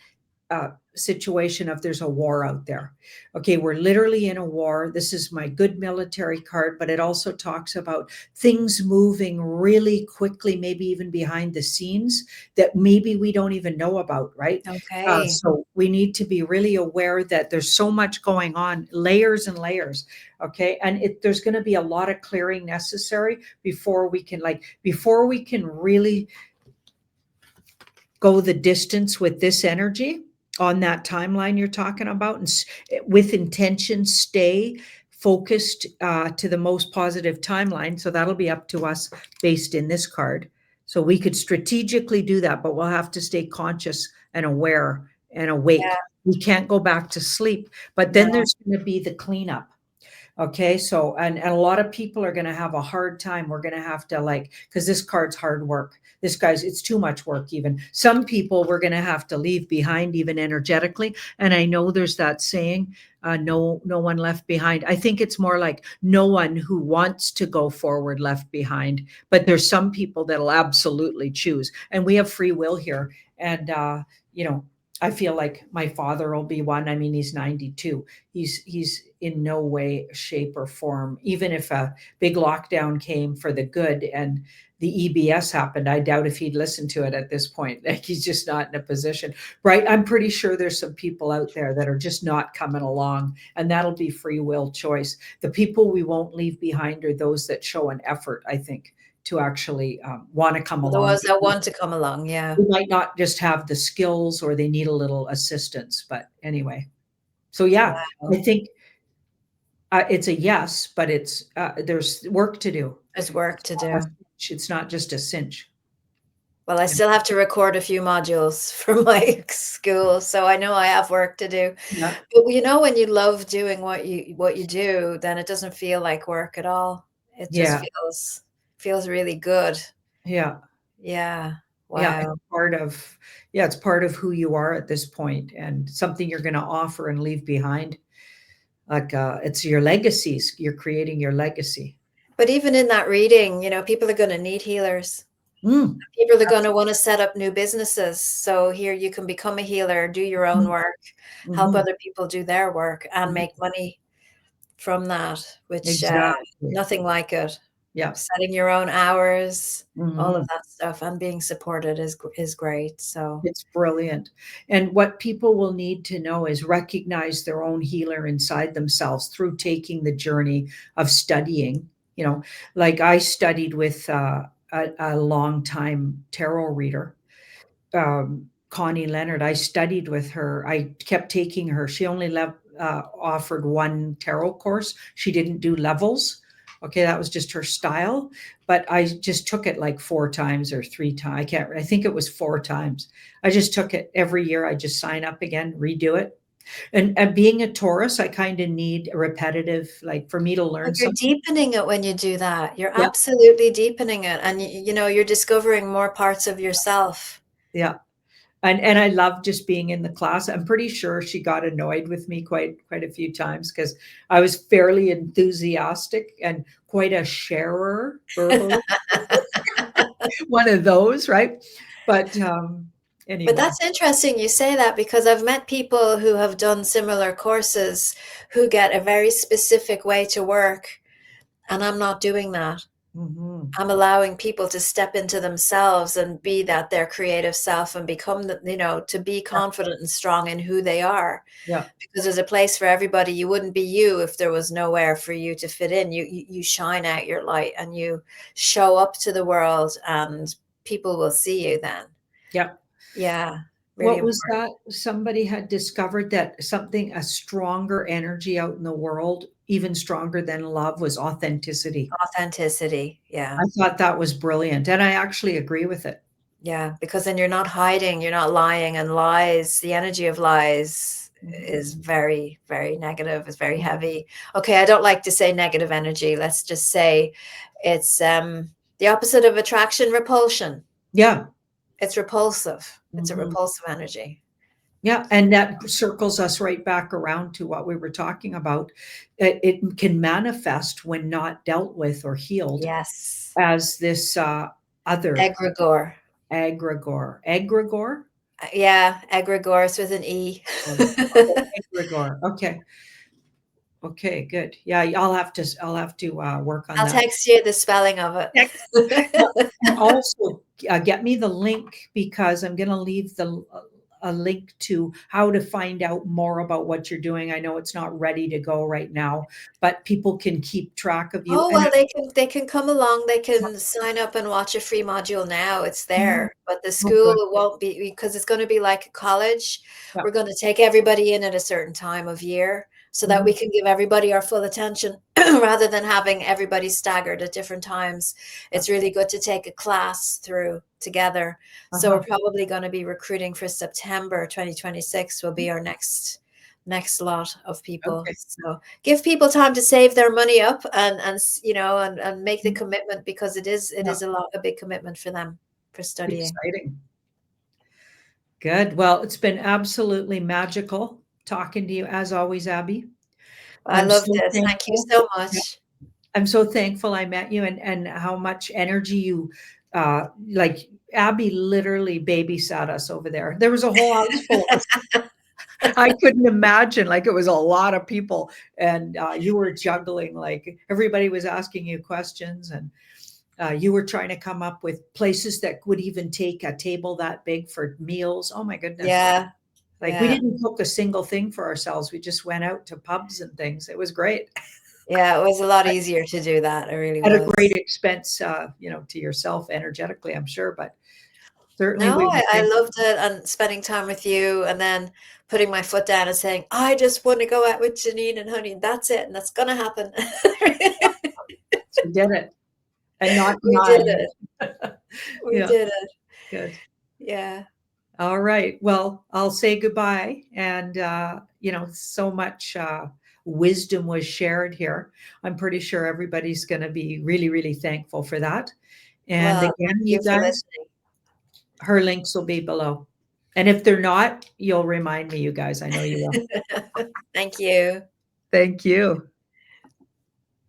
A: situation of there's a war out there. Okay, we're literally in a war. This is my good military card, but it also talks about things moving really quickly, maybe even behind the scenes that maybe we don't even know about, right?
B: Okay.
A: So we need to be really aware that there's so much going on, layers and layers. Okay, and there's going to be a lot of clearing necessary before we can really go the distance with this energy on that timeline you're talking about, and with intention stay focused to the most positive timeline. So that'll be up to us based in this card. So we could strategically do that, but we'll have to stay conscious and aware and
B: Yeah.
A: awake. We can't go back to sleep, but then
B: No.
A: there's going to be the cleanup. Okay, so and a lot of people are going to have a hard time. We're going to have to, like, because this card's hard work. This guy's, it's too much work. Even some people we're going to have to leave behind, even energetically. And I know there's that saying, no one left behind. I think it's more like no one who wants to go forward left behind. But there's some people that'll absolutely choose, and we have free will here. And you know, I feel like my father will be one. I mean, he's 92. He's in no way, shape, or form. Even if a big lockdown came for the good and the EBS happened, I doubt if he'd listen to it at this point. Like, he's just not in a position, right? I'm pretty sure there's some people out there that are just not coming along, and that'll be free will choice. The people we won't leave behind are those that show an effort, I think, to actually want to come
B: Well, the
A: along.
B: ones that want to come along. Yeah.
A: They might not just have the skills, or they need a little assistance. But anyway, so yeah, I
B: Wow.
A: think it's a yes, but there's work to do.
B: There's work to
A: A
B: do.
A: cinch. It's not just a cinch.
B: Well, I still have to record a few modules for my school, so I know I have work to do.
A: Yeah.
B: But when you love doing what you do, then it doesn't feel like work at all. It just
A: Yeah.
B: feels really good.
A: Yeah.
B: Yeah.
A: Yeah. It's
B: Wow.
A: part of, yeah, it's part of who you are at this point and something you're going to offer and leave behind. Like, it's your legacies. You're creating your legacy.
B: But even in that reading, people are going to need healers.
A: Mm,
B: People are going to want to set up new businesses. So here you can become a healer, do your own
A: mhm,
B: work, help
A: mhm,
B: other people do their work, and
A: mhm.
B: make money from that, which
A: Exactly.
B: nothing like it.
A: Yeah.
B: Setting your own hours, all of
A: Mhm.
B: that stuff, and being supported is great. So
A: It's brilliant. And what people will need to know is recognize their own healer inside themselves through taking the journey of studying. You know, like I studied with a long time tarot reader, Connie Leonard. I studied with her. I kept taking her. She only offered one tarot course. She didn't do levels. Okay, that was just her style. But I just took it like 4 times or 3 times. I can't. I think it was 4 times. I just took it every year. I just sign up again, redo it. And being a Taurus, I kind of need a repetitive, like for me to learn
B: you're
A: something.
B: deepening it when you do that. You're
A: Yeah,
B: absolutely deepening it, and you're discovering more parts of yourself.
A: yeah. And I love just being in the class. I'm pretty sure she got annoyed with me quite a few times because I was fairly enthusiastic and quite a sharer verbally. One of those, right? But
B: But
A: anyway.
B: that's interesting you say that, because I've met people who have done similar courses who get a very specific way to work, and I'm not doing that.
A: Mhm.
B: I'm allowing people to step into themselves and be that their creative self and become to be
A: Yeah,
B: confident and strong in who they are.
A: yeah,
B: Because there's a place for everybody. You wouldn't be you if there was nowhere for you to fit in. You shine out your light and you show up to the world, and people will see you then.
A: yeah.
B: Yeah, really
A: What was
B: important.
A: that? Somebody had discovered that something, a stronger energy out in the world, even stronger than love, was authenticity.
B: Authenticity.
A: I
B: Yeah.
A: thought that was brilliant, and I actually agree with it.
B: Yeah. Because then you're not hiding, you're not lying, and lies, the energy of lies
A: Mhm.
B: is very, very negative, is very
A: Mhm.
B: heavy. Okay, I don't like to say negative energy. Let's just say it's the opposite of attraction, repulsion.
A: Yeah.
B: It's repulsive. It's a
A: Mhm.
B: repulsive energy.
A: Yeah, and that circles us right back around to what we were talking about. It can manifest when not dealt with or healed
B: Yes.
A: as this other
B: Egregore.
A: egregore. Egregore?
B: Yeah, egregores with an E.
A: Oh, okay, egregore. Okay. Okay, good. Yeah, I'll have to work on
B: I'll
A: that.
B: text you the spelling of
A: Next. Yeah,
B: it.
A: and also, get me the link because I'm gonna leave a link to how to find out more about what you're doing. I know it's not ready to go right now, but people can keep track of you
B: Oh,
A: and
B: well, they can come along, they can sign up and watch a free module now, it's
A: Mhm.
B: there, but the
A: Oh, good.
B: school won't be, because it's gonna be like college.
A: Yeah.
B: We're gonna take everybody in at a certain time of year so that we
A: Mhm.
B: can give everybody our full attention rather than having everybody staggered at different times.
A: Yeah.
B: It's really good to take a class through together. So we're
A: Uh-huh.
B: probably gonna be recruiting for September 2026 will be our next lot of people.
A: Okay.
B: So give people time to save their money up and make the commitment, because it
A: Yeah.
B: is a big commitment for them for studying.
A: Exciting. Good. Well, it's been absolutely magical talking to you as always, Abby.
B: I
A: I'm
B: loved
A: so
B: it. Thank you
A: thankful.
B: so
A: Yeah.
B: much.
A: I'm so thankful I met you and how much energy you like Abby literally babysat us over there. There was a whole house full of us. I couldn't imagine like it was a lot of people and you were juggling like everybody was asking you questions and you were trying to come up with places that would even take a table that big for meals. Oh my goodness.
B: Yeah,
A: Like we
B: yeah,
A: didn't cook a single thing for ourselves. We just went out to pubs and things. It was great.
B: yeah. It was a lot easier to do that. It really
A: At a great
B: was.
A: expense, to yourself energetically, I'm sure, but certainly
B: No,
A: we were
B: I
A: thankful.
B: loved it, and spending time with you, and then putting my foot down and saying, I just want to go out with Janine and Honey. That's it, and that's gonna happen.
A: We did it, and not
B: We did
A: none.
B: it. We
A: Yeah,
B: did it.
A: Good.
B: Yeah.
A: All right. Well, I'll say goodbye. And, so much wisdom was shared here. I'm pretty sure everybody's going to be really, really thankful for that. And
B: Well, thank
A: again, you
B: you for
A: guys,
B: listening.
A: her links will be below. And if they're not, you'll remind me, you guys. I know you will.
B: Thank you.
A: Thank you.